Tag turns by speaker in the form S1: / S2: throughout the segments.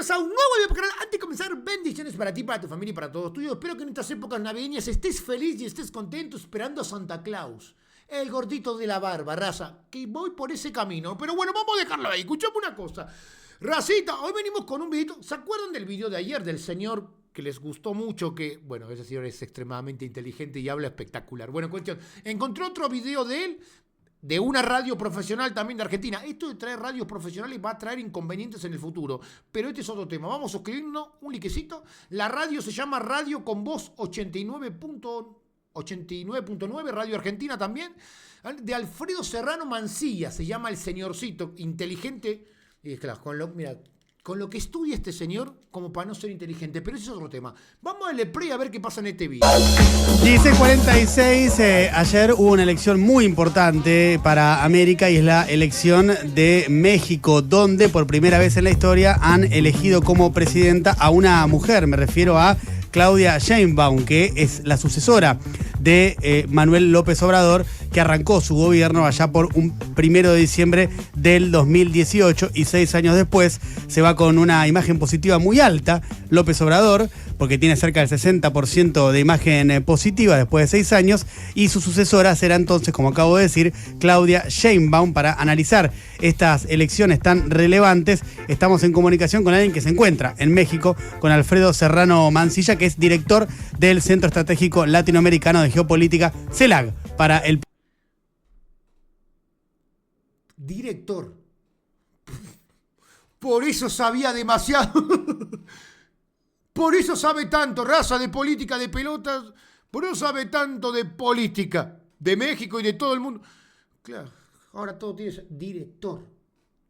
S1: bienvenidos a un nuevo video canal. Antes de comenzar, bendiciones para ti, para tu familia y para todos tuyos. Espero que en estas épocas navideñas estés feliz y estés contento esperando a Santa Claus, el gordito de la barba, raza, que voy por ese camino. Pero bueno, vamos a dejarlo ahí. Escuchame una cosa, racita, hoy venimos con un videito. ¿Se acuerdan del video de ayer del señor que les gustó mucho? Que, bueno, ese señor es extremadamente inteligente y habla espectacular. Bueno, cuestión, encontré otro video de él, de una radio profesional también de Argentina. Esto de traer radios profesionales va a traer inconvenientes en el futuro, pero este es otro tema. Vamos a suscribirnos, un liquecito. La radio se llama Radio con Voz 89.9, Radio Argentina también, de Alfredo Serrano Mancilla, se llama el señorcito, inteligente, y claro, con lo que estudia este señor, como para no ser inteligente, pero ese es otro tema. Vamos a darle play a ver qué pasa en este video.
S2: 16:46, ayer hubo una elección muy importante para América y es la elección de México, donde por primera vez en la historia han elegido como presidenta a una mujer. Me refiero a Claudia Sheinbaum, que es la sucesora de Manuel López Obrador, que arrancó su gobierno allá por un 1 de diciembre del 2018 y 6 años después se va con una imagen positiva muy alta López Obrador, porque tiene cerca del 60% de imagen positiva después de 6 años, y su sucesora será entonces, como acabo de decir, Claudia Sheinbaum. Para analizar estas elecciones tan relevantes, estamos en comunicación con alguien que se encuentra en México, con Alfredo Serrano Mancilla, que es director del Centro Estratégico Latinoamericano de Geopolítica, CELAG, para el...
S1: Director. Por eso sabía demasiado. Por eso sabe tanto, raza, de política, de pelotas. Por eso sabe tanto de política, de México y de todo el mundo. Claro, ahora todo tiene director.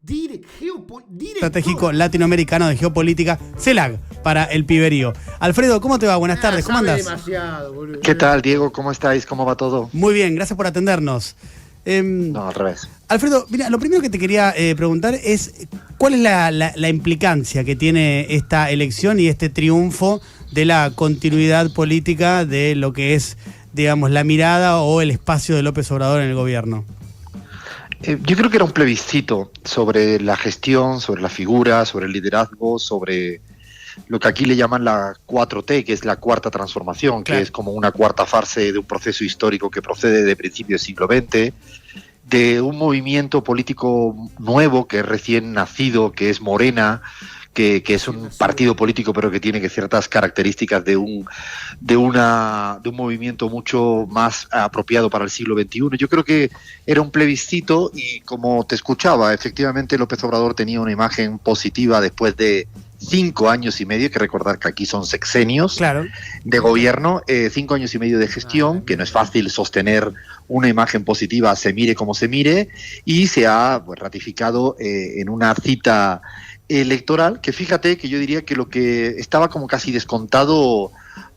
S1: Director.
S2: Estratégico Latinoamericano de Geopolítica, CELAG, para el Piberío. Alfredo, ¿cómo te va? Buenas tardes, ¿cómo andás?
S1: Demasiado, boludo.
S3: ¿Qué tal, Diego? ¿Cómo estáis? ¿Cómo va todo?
S2: Muy bien, gracias por atendernos.
S3: No, al revés.
S2: Alfredo, mira, lo primero que te quería preguntar es ¿cuál es la implicancia que tiene esta elección y este triunfo de la continuidad política de lo que es, digamos, la mirada o el espacio de López Obrador en el gobierno?
S3: Yo creo que era un plebiscito sobre la gestión, sobre la figura, sobre el liderazgo, sobre lo que aquí le llaman la 4T, que es la cuarta transformación, claro, que es como una cuarta fase de un proceso histórico que procede de principios del siglo XX, de un movimiento político nuevo que es recién nacido, que es Morena, que es un partido político pero que tiene ciertas características de un movimiento mucho más apropiado para el siglo XXI. Yo creo que era un plebiscito y, como te escuchaba, efectivamente López Obrador tenía una imagen positiva después de 5 años y medio, hay que recordar que aquí son sexenios, claro, de gobierno, 5 años y medio de gestión, que no es fácil sostener una imagen positiva, se mire como se mire, y se ha ratificado en una cita electoral, que fíjate que yo diría que lo que estaba como casi descontado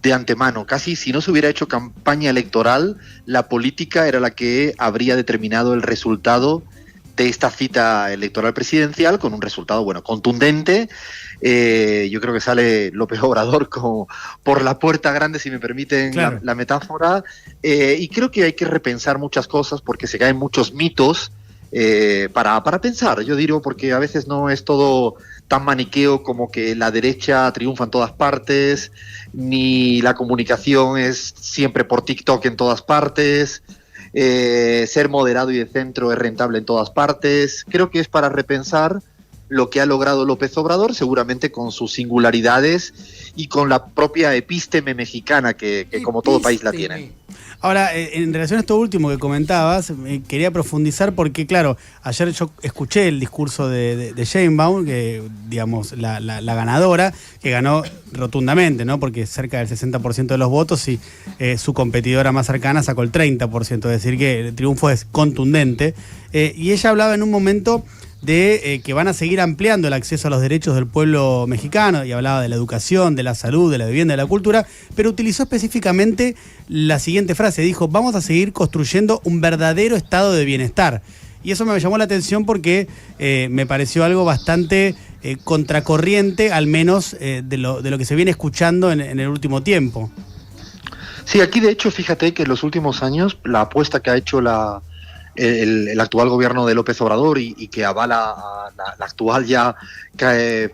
S3: de antemano, casi si no se hubiera hecho campaña electoral, la política era la que habría determinado el resultado de esta cita electoral presidencial, con un resultado, bueno, contundente. Yo creo que sale López Obrador como por la puerta grande, si me permiten, claro, la metáfora, y creo que hay que repensar muchas cosas porque se caen muchos mitos para pensar, yo digo, porque a veces no es todo tan maniqueo como que la derecha triunfa en todas partes, ni la comunicación es siempre por TikTok en todas partes. Ser moderado y de centro es rentable en todas partes. Creo que es para repensar lo que ha logrado López Obrador, seguramente con sus singularidades y con la propia epísteme mexicana que como todo país la tiene.
S2: Ahora, en relación a esto último que comentabas, quería profundizar porque, claro, ayer yo escuché el discurso de Sheinbaum, que, digamos, la ganadora, que ganó rotundamente, ¿no? Porque cerca del 60% de los votos y su competidora más cercana sacó el 30%, es decir, que el triunfo es contundente. Y ella hablaba en un momento de que van a seguir ampliando el acceso a los derechos del pueblo mexicano, y hablaba de la educación, de la salud, de la vivienda, de la cultura, pero utilizó específicamente la siguiente frase, dijo: vamos a seguir construyendo un verdadero estado de bienestar. Y eso me llamó la atención porque me pareció algo bastante contracorriente, al menos de lo que se viene escuchando en el último tiempo.
S3: Sí, aquí de hecho, fíjate que en los últimos años la apuesta que ha hecho el actual gobierno de López Obrador y que avala a la actual ya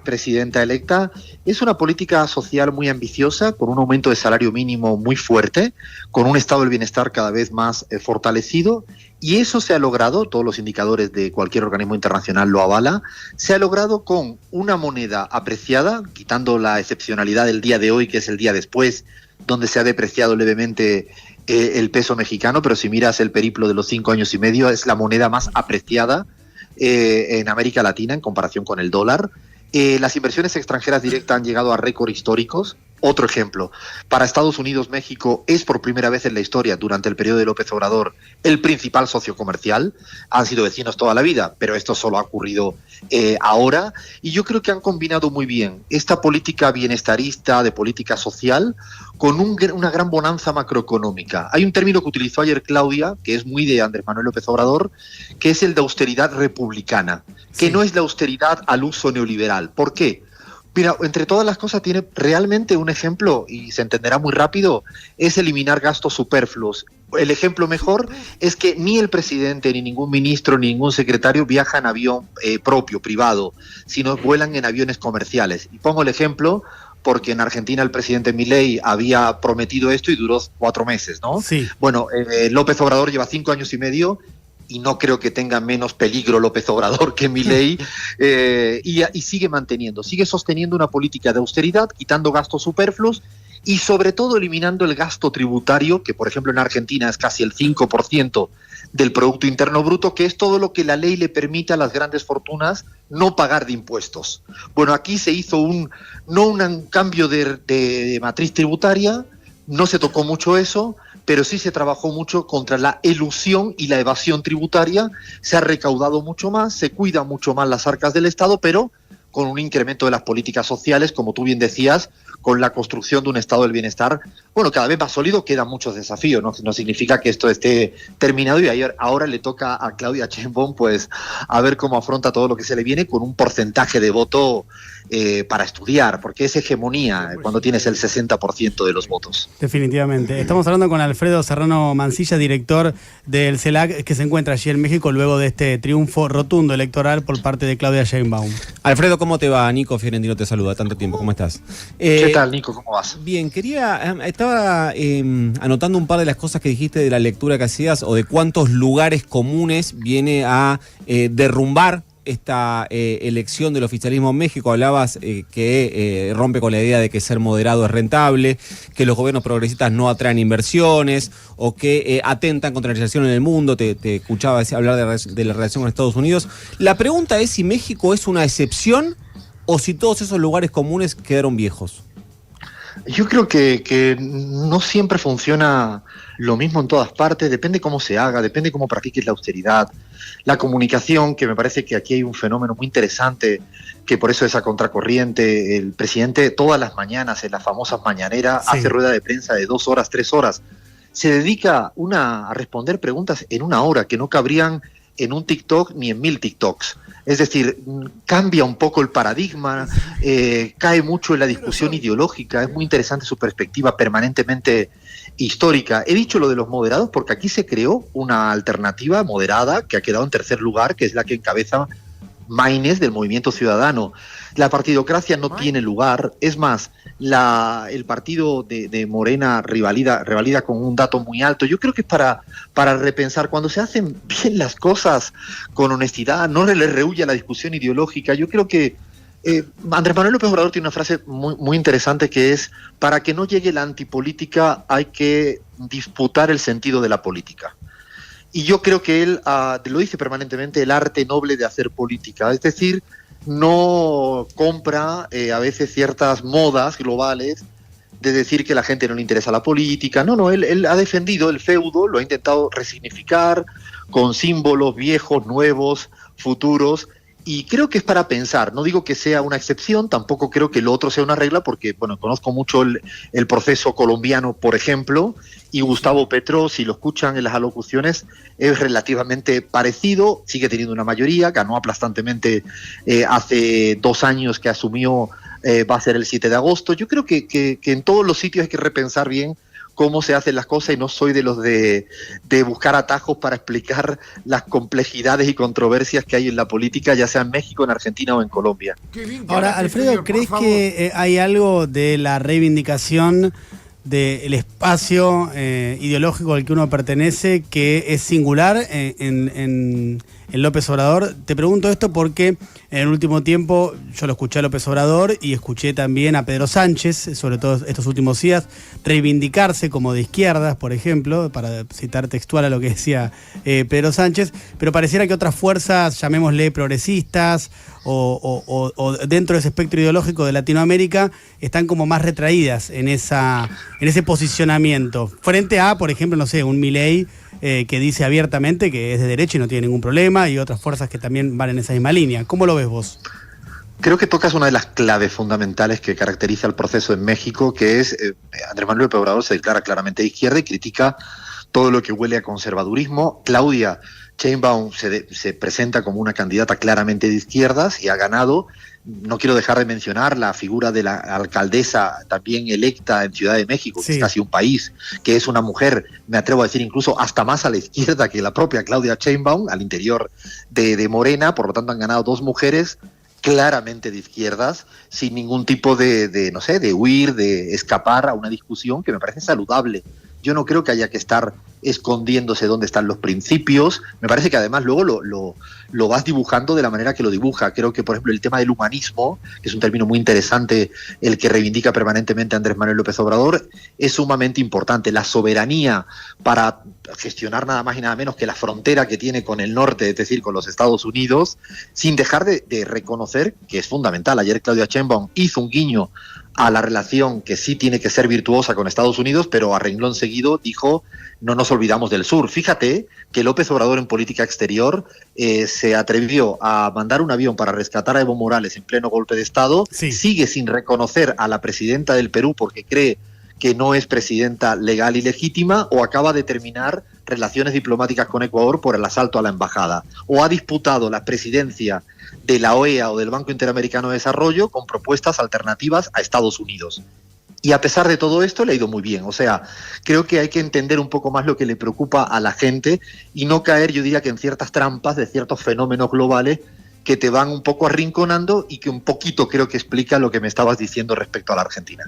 S3: presidenta electa, es una política social muy ambiciosa, con un aumento de salario mínimo muy fuerte, con un estado del bienestar cada vez más fortalecido, y eso se ha logrado, todos los indicadores de cualquier organismo internacional lo avala, se ha logrado con una moneda apreciada, quitando la excepcionalidad del día de hoy, que es el día después, donde se ha depreciado levemente el peso mexicano, pero si miras el periplo de los 5 años y medio, es la moneda más apreciada en América Latina en comparación con el dólar. Las inversiones extranjeras directas han llegado a récord históricos. Otro ejemplo, para Estados Unidos, México es por primera vez en la historia, durante el periodo de López Obrador, el principal socio comercial. Han sido vecinos toda la vida, pero esto solo ha ocurrido ahora. Y yo creo que han combinado muy bien esta política bienestarista, de política social, con una gran bonanza macroeconómica. Hay un término que utilizó ayer Claudia, que es muy de Andrés Manuel López Obrador, que es el de austeridad republicana, que no es la austeridad al uso neoliberal. ¿Por qué? Mira, entre todas las cosas tiene realmente un ejemplo, y se entenderá muy rápido, es eliminar gastos superfluos. El ejemplo mejor es que ni el presidente, ni ningún ministro, ni ningún secretario viaja en avión propio, privado, sino vuelan en aviones comerciales. Y pongo el ejemplo porque en Argentina el presidente Milei había prometido esto y duró 4 meses, ¿no?
S2: Sí.
S3: Bueno, López Obrador lleva 5 años y medio, y no creo que tenga menos peligro López Obrador que Milei, y sigue sosteniendo una política de austeridad, quitando gastos superfluos y sobre todo eliminando el gasto tributario, que por ejemplo en Argentina es casi el 5% del Producto Interno Bruto, que es todo lo que la ley le permite a las grandes fortunas no pagar de impuestos. Bueno, aquí se hizo no un cambio de matriz tributaria, no se tocó mucho eso, pero sí se trabajó mucho contra la elusión y la evasión tributaria, se ha recaudado mucho más, se cuidan mucho más las arcas del Estado, pero con un incremento de las políticas sociales, como tú bien decías, con la construcción de un estado del bienestar, bueno, cada vez más sólido. Quedan muchos desafíos, no significa que esto esté terminado, y ahora le toca a Claudia Sheinbaum pues a ver cómo afronta todo lo que se le viene, con un porcentaje de voto para estudiar, porque es hegemonía cuando tienes el 60% de los votos.
S2: Definitivamente. Estamos hablando con Alfredo Serrano Mancilla, director del CELAC, que se encuentra allí en México luego de este triunfo rotundo electoral por parte de Claudia Sheinbaum.
S4: Alfredo, ¿cómo te va? Nico Fiorentino te saluda. Tanto tiempo, ¿cómo estás?
S3: ¿Qué tal, Nico? ¿Cómo vas?
S4: Bien, estaba anotando un par de las cosas que dijiste de la lectura que hacías, o de cuántos lugares comunes viene a derrumbar esta elección del oficialismo en México. Hablabas que rompe con la idea de que ser moderado es rentable, que los gobiernos progresistas no atraen inversiones, o que atentan contra la recesión en el mundo. Te escuchaba hablar de la relación con Estados Unidos. La pregunta es si México es una excepción o si todos esos lugares comunes quedaron viejos.
S3: Yo creo que no siempre funciona lo mismo en todas partes, depende cómo se haga, depende cómo practiques la austeridad, la comunicación, que me parece que aquí hay un fenómeno muy interesante, que por eso es a contracorriente. El presidente todas las mañanas, en las famosas mañaneras, hace rueda de prensa de 2 horas, 3 horas, se dedica a responder preguntas en 1 hora, que no cabrían en un TikTok ni en 1000 TikToks. Es decir, cambia un poco el paradigma, cae mucho en la discusión ideológica. Es muy interesante su perspectiva permanentemente histórica. He dicho lo de los moderados porque aquí se creó una alternativa moderada que ha quedado en tercer lugar, que es la que encabeza Maínez, del Movimiento Ciudadano. La partidocracia no tiene lugar. Es más, el partido de Morena revalida con un dato muy alto. Yo creo que es para repensar. Cuando se hacen bien las cosas con honestidad, no le rehuye a la discusión ideológica. Yo creo que Andrés Manuel López Obrador tiene una frase muy, muy interesante, que es: para que no llegue la antipolítica hay que disputar el sentido de la política. Y yo creo que él lo dice permanentemente, el arte noble de hacer política. Es decir, no compra a veces ciertas modas globales de decir que a la gente no le interesa la política. No, él ha defendido el feudo, lo ha intentado resignificar con símbolos viejos, nuevos, futuros, y creo que es para pensar. No digo que sea una excepción, tampoco creo que lo otro sea una regla, porque bueno, conozco mucho el proceso colombiano, por ejemplo, y Gustavo Petro, si lo escuchan en las alocuciones, es relativamente parecido, sigue teniendo una mayoría, ganó aplastantemente hace 2 años que asumió, va a ser el 7 de agosto. Yo creo que en todos los sitios hay que repensar bien cómo se hacen las cosas y no soy de los de buscar atajos para explicar las complejidades y controversias que hay en la política, ya sea en México, en Argentina o en Colombia.
S1: Qué bien que
S2: Ahora,
S1: hablaste,
S2: Alfredo,
S1: señor, por
S2: ¿crees
S1: favor.
S2: que hay algo de la reivindicación del espacio ideológico al que uno pertenece que es singular en López Obrador? Te pregunto esto porque en el último tiempo yo lo escuché a López Obrador y escuché también a Pedro Sánchez, sobre todo estos últimos días, reivindicarse como de izquierdas, por ejemplo, para citar textual a lo que decía Pedro Sánchez, pero pareciera que otras fuerzas, llamémosle progresistas, o dentro de ese espectro ideológico de Latinoamérica, están como más retraídas en ese posicionamiento. Frente a, por ejemplo, no sé, un Milei que dice abiertamente que es de derecha y no tiene ningún problema, y otras fuerzas que también van en esa misma línea. ¿Cómo lo ves vos?
S3: Creo que tocas una de las claves fundamentales que caracteriza el proceso en México, que es Andrés Manuel López Obrador se declara claramente de izquierda y critica todo lo que huele a conservadurismo. Claudia Sheinbaum se presenta como una candidata claramente de izquierdas y ha ganado. No quiero dejar de mencionar la figura de la alcaldesa también electa en Ciudad de México,
S2: Sí.
S3: que es casi un país, que es una mujer, me atrevo a decir incluso hasta más a la izquierda que la propia Claudia Sheinbaum, al interior de Morena. Por lo tanto han ganado dos mujeres claramente de izquierdas, sin ningún tipo de huir, de escapar a una discusión que me parece saludable. Yo no creo que haya que estar escondiéndose dónde están los principios. Me parece que además luego lo vas dibujando de la manera que lo dibuja. Creo que, por ejemplo, el tema del humanismo, que es un término muy interesante, el que reivindica permanentemente Andrés Manuel López Obrador, es sumamente importante. La soberanía para gestionar nada más y nada menos que la frontera que tiene con el norte, es decir, con los Estados Unidos, sin dejar de reconocer que es fundamental. Ayer Claudia Sheinbaum hizo un guiño a la relación que sí tiene que ser virtuosa con Estados Unidos, pero a renglón seguido dijo: no nos olvidamos del sur. Fíjate que López Obrador en política exterior se atrevió a mandar un avión para rescatar a Evo Morales en pleno golpe de Estado,
S2: Sí.
S3: sigue sin reconocer a la presidenta del Perú porque cree que no es presidenta legal y legítima, o acaba de terminar relaciones diplomáticas con Ecuador por el asalto a la embajada, o ha disputado la presidencia de la OEA o del Banco Interamericano de Desarrollo con propuestas alternativas a Estados Unidos. Y a pesar de todo esto le ha ido muy bien. O sea, creo que hay que entender un poco más lo que le preocupa a la gente y no caer, yo diría, que en ciertas trampas de ciertos fenómenos globales que te van un poco arrinconando y que un poquito creo que explica lo que me estabas diciendo respecto a la Argentina.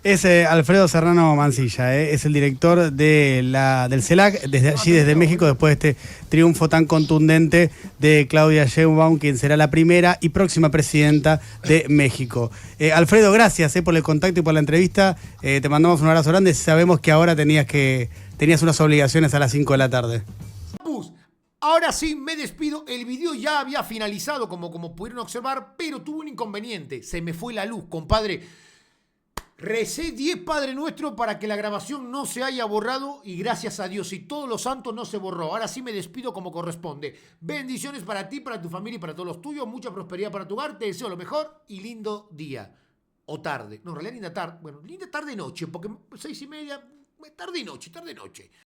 S2: Es Alfredo Serrano Mancilla, es el director del CELAC, desde México, después de este triunfo tan contundente de Claudia Sheinbaum, quien será la primera y próxima presidenta de México. Alfredo, gracias por el contacto y por la entrevista. Te mandamos un abrazo grande. Sabemos que ahora tenías unas obligaciones a las 5 de la tarde.
S1: Ahora sí, me despido. El video ya había finalizado, como pudieron observar, pero tuve un inconveniente. Se me fue la luz, compadre. Recé 10 Padre Nuestro para que la grabación no se haya borrado y gracias a Dios y todos los santos no se borró. Ahora sí me despido como corresponde. Bendiciones para ti, para tu familia y para todos los tuyos. Mucha prosperidad para tu hogar. Te deseo lo mejor y lindo día. O tarde. No, en realidad linda tarde. Bueno, linda tarde-noche, porque 6:30, tarde y noche.